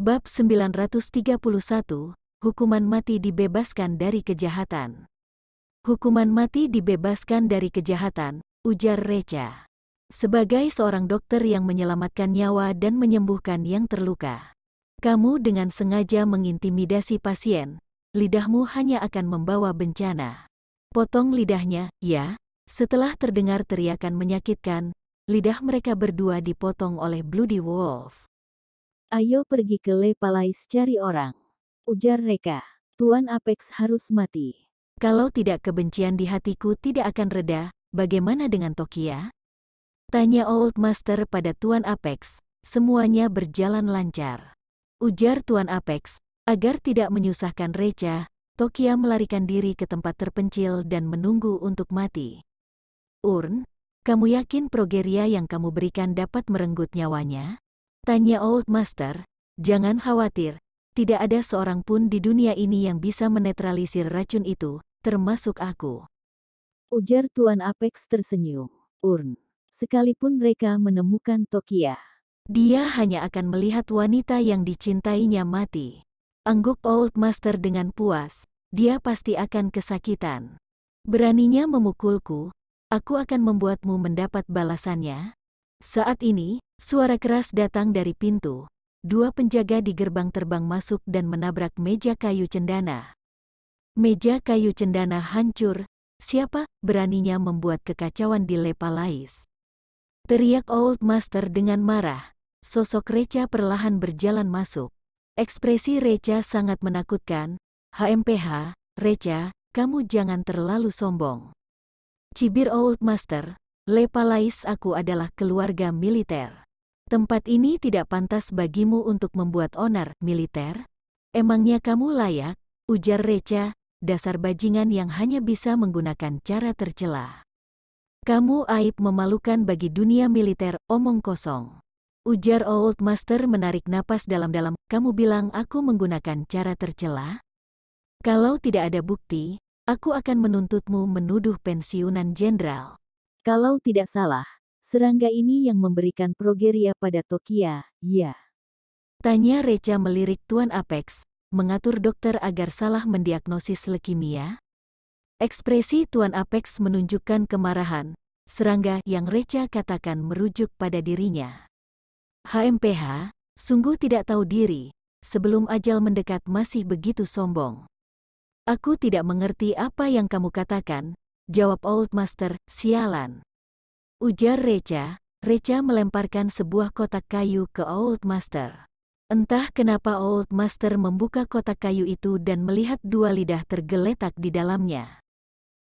Bab 931, Hukuman mati dibebaskan dari kejahatan. Hukuman mati dibebaskan dari kejahatan, ujar Recha. Sebagai seorang dokter yang menyelamatkan nyawa dan menyembuhkan yang terluka, kamu dengan sengaja mengintimidasi pasien, lidahmu hanya akan membawa bencana. Potong lidahnya, ya. Setelah terdengar teriakan menyakitkan, lidah mereka berdua dipotong oleh Bloody Wolf. Ayo pergi ke Le Palais cari orang, ujar Reka. Tuan Apex harus mati. Kalau tidak, kebencian di hatiku tidak akan reda. Bagaimana dengan Tokia? Tanya Old Master pada Tuan Apex. Semuanya berjalan lancar, ujar Tuan Apex. Agar tidak menyusahkan Recha, Tokia melarikan diri ke tempat terpencil dan menunggu untuk mati. Urn, kamu yakin progeria yang kamu berikan dapat merenggut nyawanya? Tanya Old Master. Jangan khawatir, tidak ada seorang pun di dunia ini yang bisa menetralisir racun itu, termasuk aku. Ujar Tuan Apex tersenyum. Urn, sekalipun Reka menemukan Tokia, dia hanya akan melihat wanita yang dicintainya mati. Angguk Old Master dengan puas. Dia pasti akan kesakitan. Beraninya memukulku, aku akan membuatmu mendapat balasannya. Saat ini, suara keras datang dari pintu. Dua penjaga di gerbang terbang masuk dan menabrak meja kayu cendana. Meja kayu cendana hancur. Siapa beraninya membuat kekacauan di Le Palais? Teriak Old Master dengan marah. Sosok Recha perlahan berjalan masuk. Ekspresi Recha sangat menakutkan. HMPH, Recha, kamu jangan terlalu sombong. Cibir Old Master. Le Palais aku adalah keluarga militer. Tempat ini tidak pantas bagimu untuk membuat onar militer. Emangnya kamu layak? Ujar Recha, dasar bajingan yang hanya bisa menggunakan cara tercela. Kamu aib memalukan bagi dunia militer, omong kosong. Ujar Old Master menarik napas dalam-dalam. Kamu bilang aku menggunakan cara tercela? Kalau tidak ada bukti, aku akan menuntutmu menuduh pensiunan jenderal. Kalau tidak salah, serangga ini yang memberikan progeria pada Tokia, ya. Tanya Recha melirik Tuan Apex, mengatur dokter agar salah mendiagnosis leukemia. Ekspresi Tuan Apex menunjukkan kemarahan. Serangga yang Recha katakan merujuk pada dirinya. HMPH, sungguh tidak tahu diri. Sebelum ajal mendekat masih begitu sombong. Aku tidak mengerti apa yang kamu katakan, jawab Old Master. Sialan, ujar Recha. Recha melemparkan sebuah kotak kayu ke Old Master. Entah kenapa Old Master membuka kotak kayu itu dan melihat dua lidah tergeletak di dalamnya.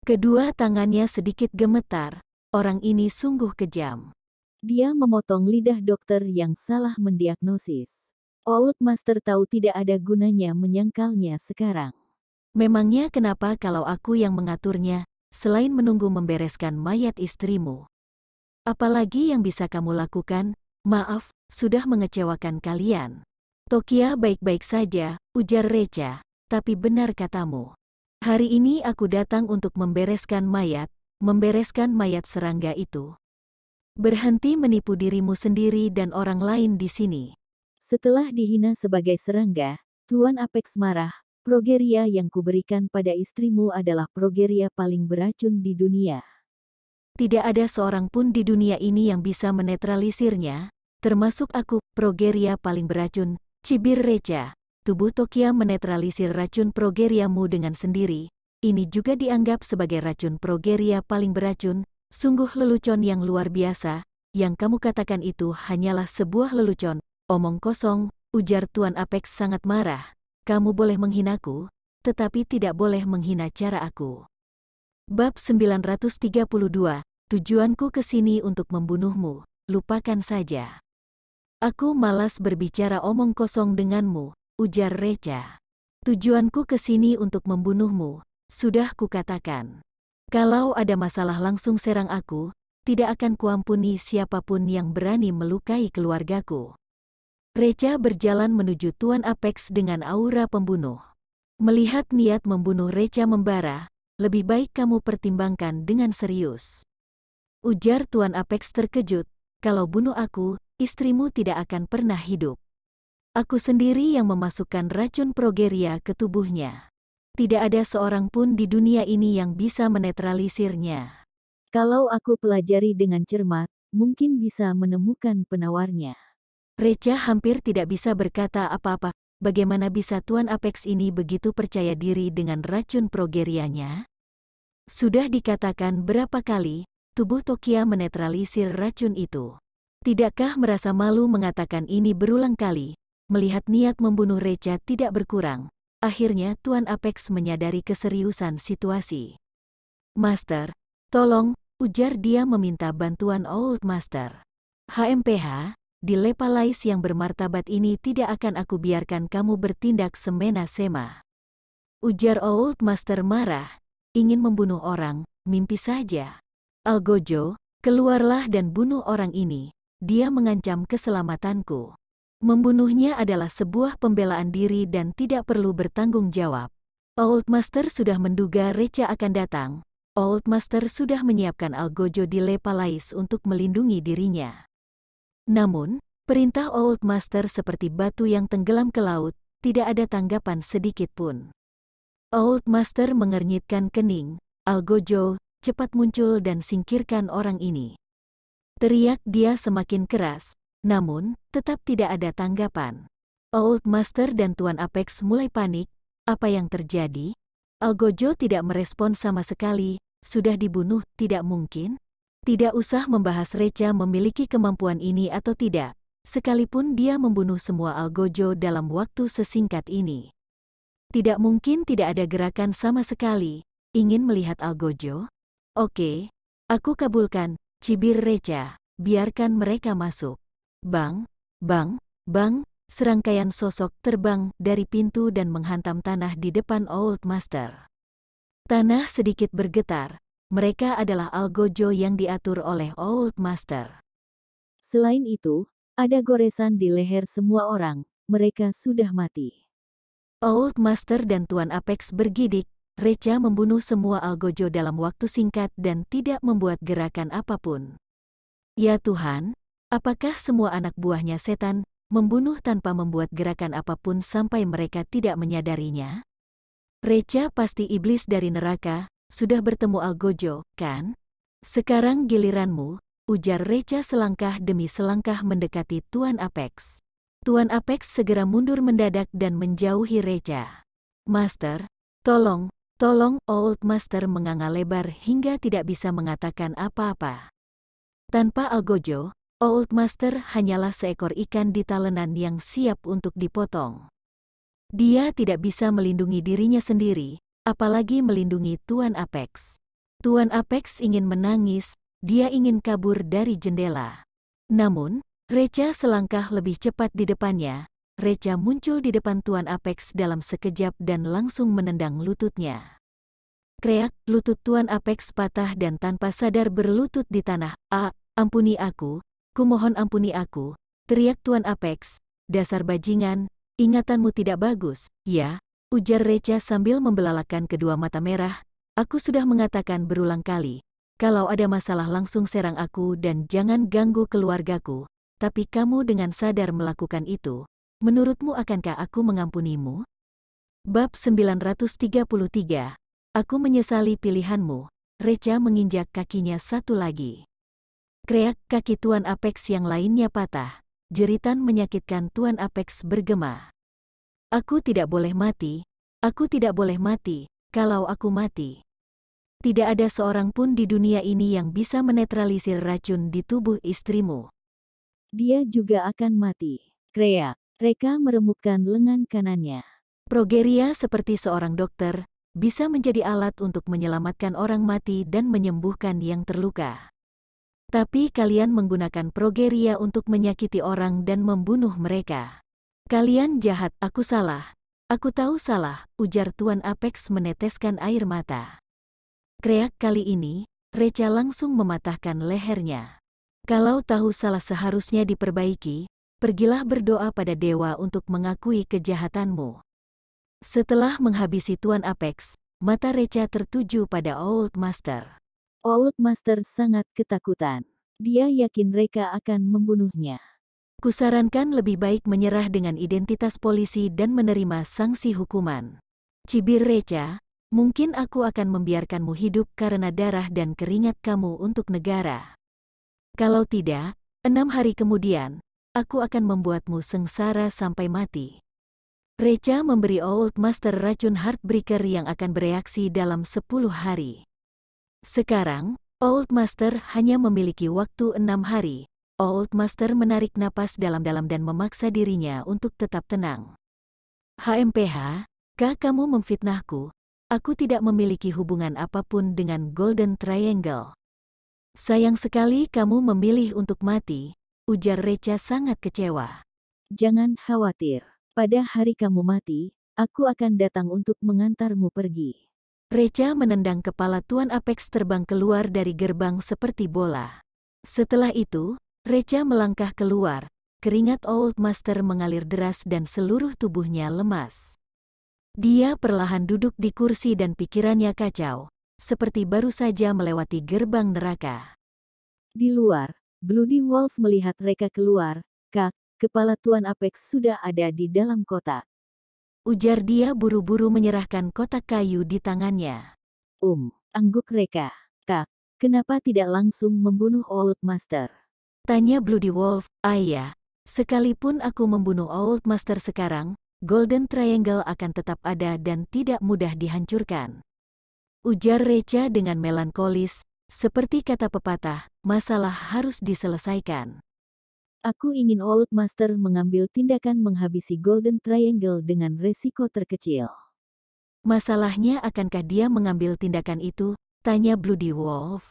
Kedua tangannya sedikit gemetar. Orang ini sungguh kejam. Dia memotong lidah dokter yang salah mendiagnosis. Old Master tahu tidak ada gunanya menyangkalnya sekarang. Memangnya kenapa kalau aku yang mengaturnya, selain menunggu membereskan mayat istrimu? Apalagi yang bisa kamu lakukan? Maaf, sudah mengecewakan kalian. Tokia baik-baik saja, ujar Recha, tapi benar katamu. Hari ini aku datang untuk membereskan mayat serangga itu. Berhenti menipu dirimu sendiri dan orang lain di sini. Setelah dihina sebagai serangga, Tuan Apex marah. Progeria yang kuberikan pada istrimu adalah progeria paling beracun di dunia. Tidak ada seorang pun di dunia ini yang bisa menetralisirnya, termasuk aku. Progeria paling beracun, cibir Recha. Tubuh Tokia menetralisir racun progeriamu dengan sendiri. Ini juga dianggap sebagai racun progeria paling beracun. Sungguh lelucon yang luar biasa. Yang kamu katakan itu hanyalah sebuah lelucon, omong kosong, ujar Tuan Apex sangat marah. Kamu boleh menghinaku, tetapi tidak boleh menghina cara aku. Bab 932, tujuanku ke sini untuk membunuhmu, lupakan saja. Aku malas berbicara omong kosong denganmu, ujar Recha. Tujuanku ke sini untuk membunuhmu, sudah kukatakan. Kalau ada masalah langsung serang aku, tidak akan kuampuni siapapun yang berani melukai keluargaku. Recha berjalan menuju Tuan Apex dengan aura pembunuh. Melihat niat membunuh Recha membara, lebih baik kamu pertimbangkan dengan serius. Ujar Tuan Apex terkejut, kalau bunuh aku, istrimu tidak akan pernah hidup. Aku sendiri yang memasukkan racun progeria ke tubuhnya. Tidak ada seorang pun di dunia ini yang bisa menetralisirnya. Kalau aku pelajari dengan cermat, mungkin bisa menemukan penawarnya. Recha hampir tidak bisa berkata apa-apa. Bagaimana bisa Tuan Apex ini begitu percaya diri dengan racun progerianya? Sudah dikatakan berapa kali, tubuh Tokia menetralisir racun itu. Tidakkah merasa malu mengatakan ini berulang kali? Melihat niat membunuh Recha tidak berkurang, akhirnya Tuan Apex menyadari keseriusan situasi. Master, tolong, ujar dia meminta bantuan Old Master. HMPH, di Lepalais yang bermartabat ini tidak akan aku biarkan kamu bertindak semena-sema. Ujar Old Master marah, ingin membunuh orang, mimpi saja. Algojo, keluarlah dan bunuh orang ini, dia mengancam keselamatanku. Membunuhnya adalah sebuah pembelaan diri dan tidak perlu bertanggung jawab. Old Master sudah menduga Recha akan datang. Old Master sudah menyiapkan Algojo di Lepalais untuk melindungi dirinya. Namun, perintah Old Master seperti batu yang tenggelam ke laut, tidak ada tanggapan sedikit pun. Old Master mengernyitkan kening, Algojo, cepat muncul dan singkirkan orang ini. Teriak dia semakin keras. Namun, tetap tidak ada tanggapan. Old Master dan Tuan Apex mulai panik. Apa yang terjadi? Algojo tidak merespon sama sekali. Sudah dibunuh, tidak mungkin. Tidak usah membahas Recha memiliki kemampuan ini atau tidak. Sekalipun dia membunuh semua Algojo dalam waktu sesingkat ini. Tidak mungkin tidak ada gerakan sama sekali. Ingin melihat Algojo? Oke, aku kabulkan, cibir Recha. Biarkan mereka masuk. Bang, bang, bang, serangkaian sosok terbang dari pintu dan menghantam tanah di depan Old Master. Tanah sedikit bergetar, mereka adalah Algojo yang diatur oleh Old Master. Selain itu, ada goresan di leher semua orang, mereka sudah mati. Old Master dan Tuan Apex bergidik, Recha membunuh semua Algojo dalam waktu singkat dan tidak membuat gerakan apapun. Ya Tuhan, apakah semua anak buahnya setan, membunuh tanpa membuat gerakan apapun sampai mereka tidak menyadarinya? Recha pasti iblis dari neraka, sudah bertemu Algojo, kan? Sekarang giliranmu, ujar Recha selangkah demi selangkah mendekati Tuan Apex. Tuan Apex segera mundur mendadak dan menjauhi Recha. Master, tolong, Old Master menganga lebar hingga tidak bisa mengatakan apa-apa. Tanpa Algojo, Old Master hanyalah seekor ikan di talenan yang siap untuk dipotong. Dia tidak bisa melindungi dirinya sendiri, apalagi melindungi Tuan Apex. Tuan Apex ingin menangis, dia ingin kabur dari jendela. Namun, Recha selangkah lebih cepat di depannya. Recha muncul di depan Tuan Apex dalam sekejap dan langsung menendang lututnya. Kreak, lutut Tuan Apex patah dan tanpa sadar berlutut di tanah. Ampuni aku, kumohon ampuni aku, teriak Tuan Apex, dasar bajingan, ingatanmu tidak bagus, ya, ujar Recha sambil membelalakan kedua mata merah, aku sudah mengatakan berulang kali, kalau ada masalah langsung serang aku dan jangan ganggu keluargaku, tapi kamu dengan sadar melakukan itu, menurutmu akankah aku mengampunimu? Bab 933, aku menyesali pilihanmu, Recha menginjak kakinya satu lagi. Kreak kaki Tuan Apex yang lainnya patah, jeritan menyakitkan Tuan Apex bergema. Aku tidak boleh mati, kalau aku mati. Tidak ada seorang pun di dunia ini yang bisa menetralisir racun di tubuh istrimu. Dia juga akan mati. Kreak. Reka meremukkan lengan kanannya. Progeria seperti seorang dokter, bisa menjadi alat untuk menyelamatkan orang mati dan menyembuhkan yang terluka. Tapi kalian menggunakan progeria untuk menyakiti orang dan membunuh mereka. Kalian jahat, aku salah. Aku tahu salah, ujar Tuan Apex meneteskan air mata. Kreak kali ini, Recha langsung mematahkan lehernya. Kalau tahu salah seharusnya diperbaiki, pergilah berdoa pada dewa untuk mengakui kejahatanmu. Setelah menghabisi Tuan Apex, mata Recha tertuju pada Old Master. Old Master sangat ketakutan. Dia yakin Reka akan membunuhnya. Kusarankan lebih baik menyerah dengan identitas polisi dan menerima sanksi hukuman. Cibir Recha, mungkin aku akan membiarkanmu hidup karena darah dan keringat kamu untuk negara. Kalau tidak, 6 hari kemudian, aku akan membuatmu sengsara sampai mati. Recha memberi Old Master racun Heartbreaker yang akan bereaksi dalam 10 hari. Sekarang, Old Master hanya memiliki waktu 6 hari. Old Master menarik napas dalam-dalam dan memaksa dirinya untuk tetap tenang. HMPH, kamu memfitnahku. Aku tidak memiliki hubungan apapun dengan Golden Triangle. Sayang sekali kamu memilih untuk mati, ujar Recha sangat kecewa. Jangan khawatir. Pada hari kamu mati, aku akan datang untuk mengantarmu pergi. Recha menendang kepala Tuan Apex terbang keluar dari gerbang seperti bola. Setelah itu, Recha melangkah keluar, keringat Old Master mengalir deras dan seluruh tubuhnya lemas. Dia perlahan duduk di kursi dan pikirannya kacau, seperti baru saja melewati gerbang neraka. Di luar, Bloody Wolf melihat mereka keluar. Kak, kepala Tuan Apex sudah ada di dalam kotak. Ujar dia buru-buru menyerahkan kotak kayu di tangannya. Angguk Reka. Kak, kenapa tidak langsung membunuh Old Master? Tanya Bloody Wolf, ayah, sekalipun aku membunuh Old Master sekarang, Golden Triangle akan tetap ada dan tidak mudah dihancurkan. Ujar Recha dengan melankolis, seperti kata pepatah, masalah harus diselesaikan. Aku ingin Old Master mengambil tindakan menghabisi Golden Triangle dengan resiko terkecil. Masalahnya akankah dia mengambil tindakan itu? Tanya Bloody Wolf.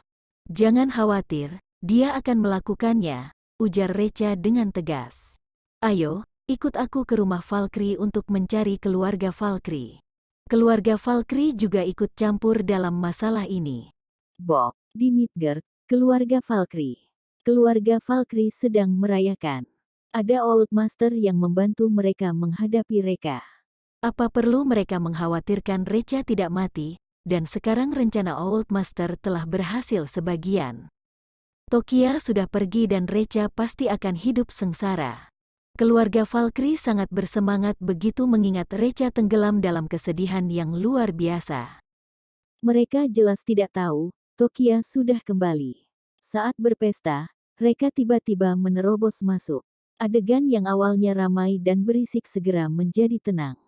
Jangan khawatir, dia akan melakukannya, ujar Recha dengan tegas. Ayo, ikut aku ke rumah Valkyrie untuk mencari keluarga Valkyrie. Keluarga Valkyrie juga ikut campur dalam masalah ini. Di Midgard, keluarga Valkyrie. Keluarga Valkyrie sedang merayakan. Ada Old Master yang membantu mereka menghadapi Reka. Apa perlu mereka mengkhawatirkan Recha tidak mati, dan sekarang rencana Old Master telah berhasil sebagian. Tokia sudah pergi dan Recha pasti akan hidup sengsara. Keluarga Valkyrie sangat bersemangat begitu mengingat Recha tenggelam dalam kesedihan yang luar biasa. Mereka jelas tidak tahu, Tokia sudah kembali. Saat berpesta, Reka tiba-tiba menerobos masuk. Adegan yang awalnya ramai dan berisik segera menjadi tenang.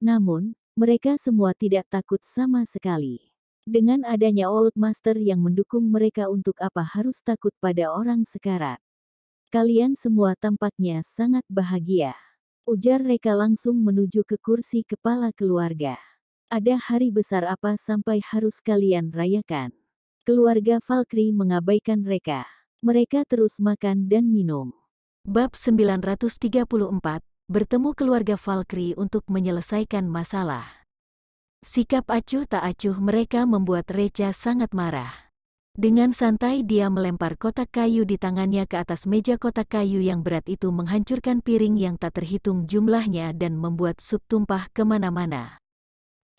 Namun, mereka semua tidak takut sama sekali. Dengan adanya Old Master yang mendukung mereka, untuk apa harus takut pada orang sekarat? Kalian semua tampaknya sangat bahagia. Ujar Reka langsung menuju ke kursi kepala keluarga. Ada hari besar apa sampai harus kalian rayakan? Keluarga Valkyrie mengabaikan Reka. Mereka terus makan dan minum. Bab 934, bertemu keluarga Valkyrie untuk menyelesaikan masalah. Sikap acuh tak acuh mereka membuat Recha sangat marah. Dengan santai dia melempar kotak kayu di tangannya ke atas meja. Kotak kayu yang berat itu menghancurkan piring yang tak terhitung jumlahnya dan membuat sup tumpah kemana-mana.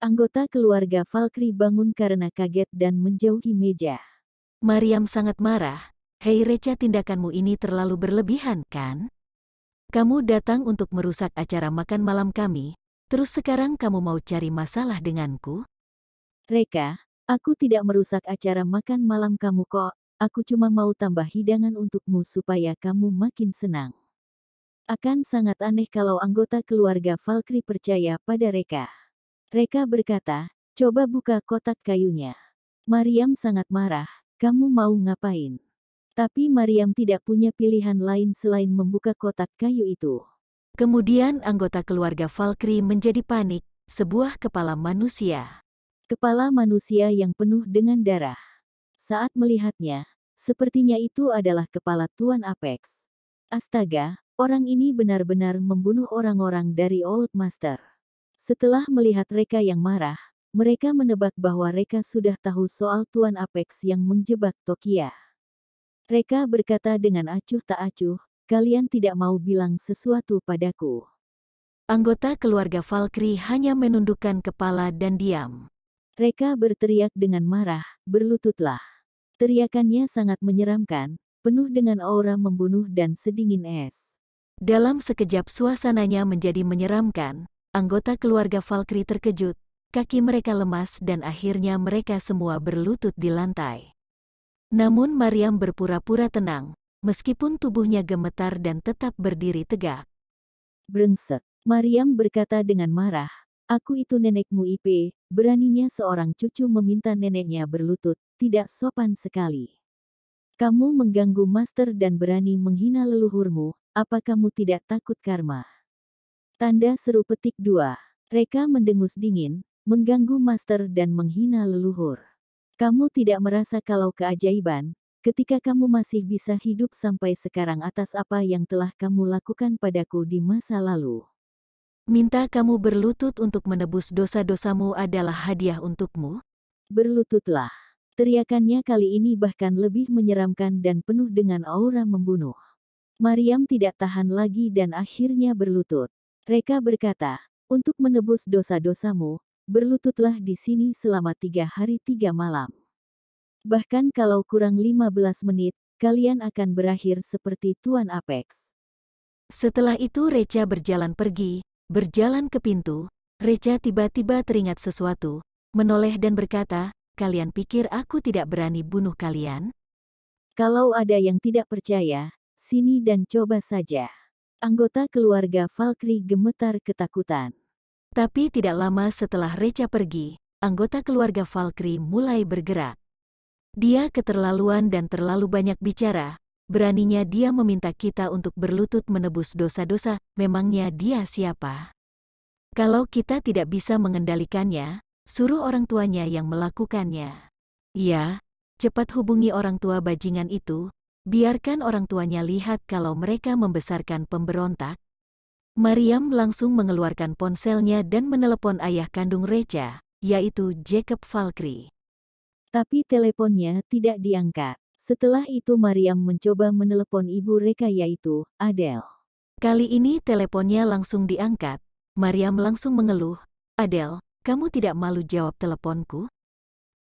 Anggota keluarga Valkyrie bangun karena kaget dan menjauhi meja. Mariam sangat marah. Hei Recha, tindakanmu ini terlalu berlebihan, kan? Kamu datang untuk merusak acara makan malam kami, terus sekarang kamu mau cari masalah denganku? Reka, aku tidak merusak acara makan malam kamu kok, aku cuma mau tambah hidangan untukmu supaya kamu makin senang. Akan sangat aneh kalau anggota keluarga Valkyrie percaya pada Reka. Reka berkata, coba buka kotak kayunya. Mariam sangat marah, kamu mau ngapain? Tapi Mariam tidak punya pilihan lain selain membuka kotak kayu itu. Kemudian anggota keluarga Valkyrie menjadi panik, sebuah kepala manusia. Kepala manusia yang penuh dengan darah. Saat melihatnya, sepertinya itu adalah kepala Tuan Apex. Astaga, orang ini benar-benar membunuh orang-orang dari Old Master. Setelah melihat Reka yang marah, mereka menebak bahwa Reka sudah tahu soal Tuan Apex yang menjebak Tokia. Reka berkata dengan acuh tak acuh, kalian tidak mau bilang sesuatu padaku. Anggota keluarga Valkyrie hanya menundukkan kepala dan diam. Reka berteriak dengan marah, berlututlah. Teriakannya sangat menyeramkan, penuh dengan aura membunuh dan sedingin es. Dalam sekejap suasananya menjadi menyeramkan, anggota keluarga Valkyrie terkejut, kaki mereka lemas dan akhirnya mereka semua berlutut di lantai. Namun Maryam berpura-pura tenang, meskipun tubuhnya gemetar dan tetap berdiri tegak. Brengsek, Maryam berkata dengan marah. Aku itu nenekmu IP, beraninya seorang cucu meminta neneknya berlutut, tidak sopan sekali. Kamu mengganggu master dan berani menghina leluhurmu, apa kamu tidak takut karma? Tanda seru petik 2. Reka mendengus dingin, mengganggu master dan menghina leluhur. Kamu tidak merasa kalau keajaiban, ketika kamu masih bisa hidup sampai sekarang atas apa yang telah kamu lakukan padaku di masa lalu. Minta kamu berlutut untuk menebus dosa-dosamu adalah hadiah untukmu? Berlututlah. Teriakannya kali ini bahkan lebih menyeramkan dan penuh dengan aura membunuh. Maryam tidak tahan lagi dan akhirnya berlutut. Reka berkata, untuk menebus dosa-dosamu, berlututlah di sini selama 3 hari 3 malam. Bahkan kalau kurang 15 menit, kalian akan berakhir seperti Tuan Apex. Setelah itu Reca berjalan pergi, berjalan ke pintu. Reca tiba-tiba teringat sesuatu, menoleh dan berkata, kalian pikir aku tidak berani bunuh kalian? Kalau ada yang tidak percaya, sini dan coba saja. Anggota keluarga Valkyrie gemetar ketakutan. Tapi tidak lama setelah Reca pergi, anggota keluarga Valkyrie mulai bergerak. Dia keterlaluan dan terlalu banyak bicara. Beraninya dia meminta kita untuk berlutut menebus dosa-dosa, memangnya dia siapa? Kalau kita tidak bisa mengendalikannya, suruh orang tuanya yang melakukannya. Ya, cepat hubungi orang tua bajingan itu, biarkan orang tuanya lihat kalau mereka membesarkan pemberontak. Maryam langsung mengeluarkan ponselnya dan menelepon ayah kandung Reca, yaitu Jacob Valkyrie. Tapi teleponnya tidak diangkat. Setelah itu Maryam mencoba menelepon ibu Reka yaitu Adele. Kali ini teleponnya langsung diangkat. Maryam langsung mengeluh, Adele, kamu tidak malu jawab teleponku?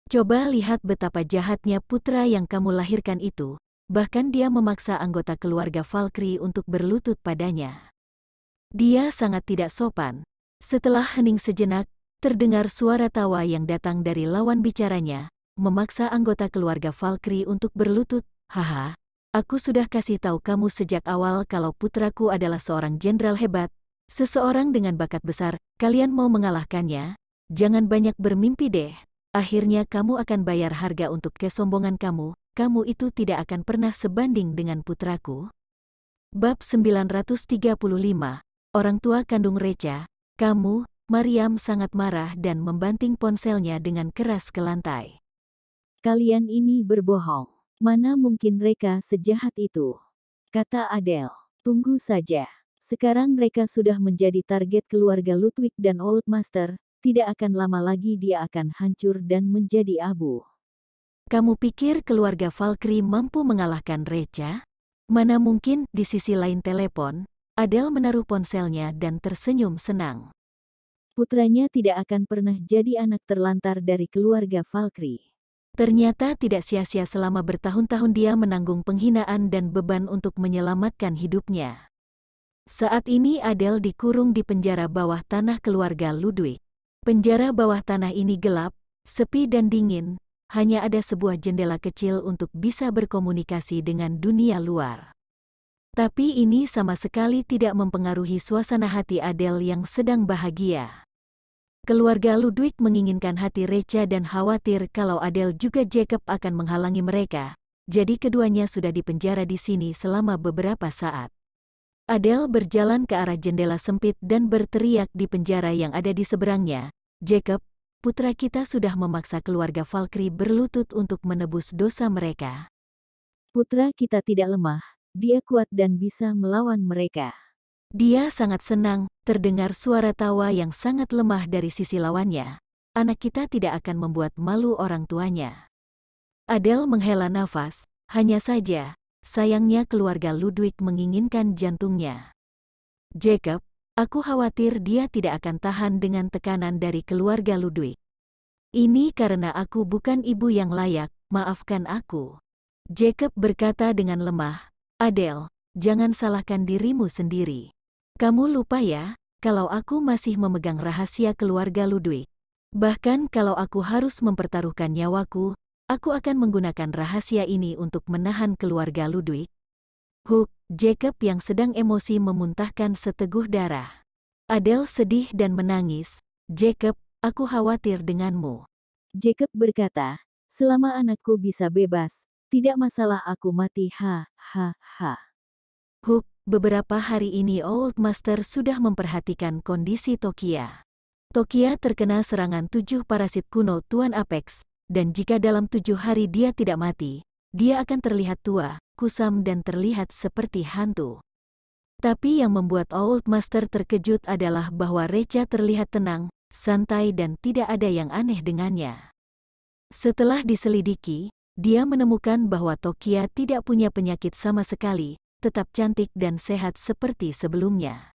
Coba lihat betapa jahatnya putra yang kamu lahirkan itu, bahkan dia memaksa anggota keluarga Valkyrie untuk berlutut padanya. Dia sangat tidak sopan. Setelah hening sejenak, terdengar suara tawa yang datang dari lawan bicaranya, memaksa anggota keluarga Valkyrie untuk berlutut. Haha, aku sudah kasih tahu kamu sejak awal kalau putraku adalah seorang jenderal hebat, seseorang dengan bakat besar. Kalian mau mengalahkannya? Jangan banyak bermimpi deh. Akhirnya kamu akan bayar harga untuk kesombongan kamu. Kamu itu tidak akan pernah sebanding dengan putraku. Bab 935, Orang tua kandung Reca. Kamu, Maryam sangat marah dan membanting ponselnya dengan keras ke lantai. Kalian ini berbohong. Mana mungkin Reka sejahat itu? Kata Adele. Tunggu saja. Sekarang Reka sudah menjadi target keluarga Ludwig dan Old Master. Tidak akan lama lagi dia akan hancur dan menjadi abu. Kamu pikir keluarga Valkyrie mampu mengalahkan Reca? Mana mungkin. Di sisi lain telepon, Adele menaruh ponselnya dan tersenyum senang. Putranya tidak akan pernah jadi anak terlantar dari keluarga Valkyrie. Ternyata tidak sia-sia selama bertahun-tahun dia menanggung penghinaan dan beban untuk menyelamatkan hidupnya. Saat ini Adele dikurung di penjara bawah tanah keluarga Ludwig. Penjara bawah tanah ini gelap, sepi dan dingin, hanya ada sebuah jendela kecil untuk bisa berkomunikasi dengan dunia luar. Tapi ini sama sekali tidak mempengaruhi suasana hati Adele yang sedang bahagia. Keluarga Ludwig menginginkan hati Reca dan khawatir kalau Adele juga Jacob akan menghalangi mereka, jadi keduanya sudah dipenjara di sini selama beberapa saat. Adele berjalan ke arah jendela sempit dan berteriak di penjara yang ada di seberangnya, Jacob, putra kita sudah memaksa keluarga Valkyrie berlutut untuk menebus dosa mereka. Putra kita tidak lemah, dia kuat dan bisa melawan mereka. Dia sangat senang, terdengar suara tawa yang sangat lemah dari sisi lawannya. Anak kita tidak akan membuat malu orang tuanya. Adele menghela nafas, hanya saja, sayangnya keluarga Ludwig menginginkan jantungnya. Jacob, aku khawatir dia tidak akan tahan dengan tekanan dari keluarga Ludwig. Ini karena aku bukan ibu yang layak, maafkan aku. Jacob berkata dengan lemah, Adele, jangan salahkan dirimu sendiri. Kamu lupa ya, kalau aku masih memegang rahasia keluarga Ludwig. Bahkan kalau aku harus mempertaruhkan nyawaku, aku akan menggunakan rahasia ini untuk menahan keluarga Ludwig. Jacob yang sedang emosi memuntahkan seteguh darah. Adele sedih dan menangis. Jacob, aku khawatir denganmu. Jacob berkata, selama anakku bisa bebas, tidak masalah aku mati. Beberapa hari ini Old Master sudah memperhatikan kondisi Tokia. Tokia terkena serangan 7 parasit kuno Tuan Apex, dan jika dalam 7 hari dia tidak mati, dia akan terlihat tua, kusam dan terlihat seperti hantu. Tapi yang membuat Old Master terkejut adalah bahwa Recha terlihat tenang, santai dan tidak ada yang aneh dengannya. Setelah diselidiki, dia menemukan bahwa Tokia tidak punya penyakit sama sekali, tetap cantik dan sehat seperti sebelumnya.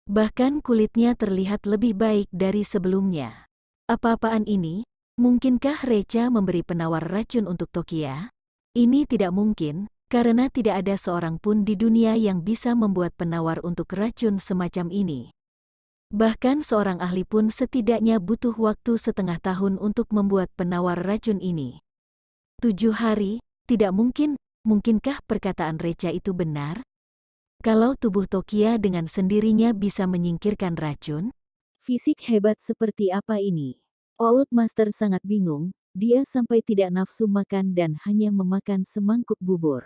Bahkan kulitnya terlihat lebih baik dari sebelumnya. Apa-apaan ini? Mungkinkah Recha memberi penawar racun untuk Tokia? Ini tidak mungkin, karena tidak ada seorang pun di dunia yang bisa membuat penawar untuk racun semacam ini. Bahkan seorang ahli pun setidaknya butuh waktu setengah tahun untuk membuat penawar racun ini. 7 hari? Tidak mungkin. Mungkinkah perkataan Recha itu benar? Kalau tubuh Tokia dengan sendirinya bisa menyingkirkan racun? Fisik hebat seperti apa ini? Old Master sangat bingung, dia sampai tidak nafsu makan dan hanya memakan semangkuk bubur.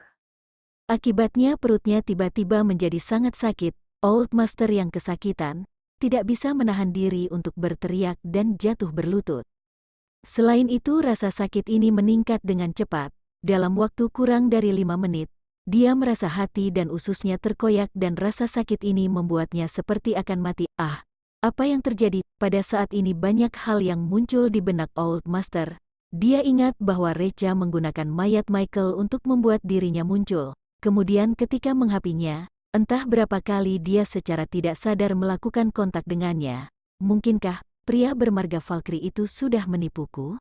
Akibatnya perutnya tiba-tiba menjadi sangat sakit. Old Master yang kesakitan, tidak bisa menahan diri untuk berteriak dan jatuh berlutut. Selain itu rasa sakit ini meningkat dengan cepat. Dalam waktu kurang dari 5 menit, dia merasa hati dan ususnya terkoyak dan rasa sakit ini membuatnya seperti akan mati. Apa yang terjadi? Pada saat ini banyak hal yang muncul di benak Old Master. Dia ingat bahwa Recha menggunakan mayat Michael untuk membuat dirinya muncul. Kemudian ketika menghapinya, entah berapa kali dia secara tidak sadar melakukan kontak dengannya. Mungkinkah pria bermarga Valkyrie itu sudah menipuku?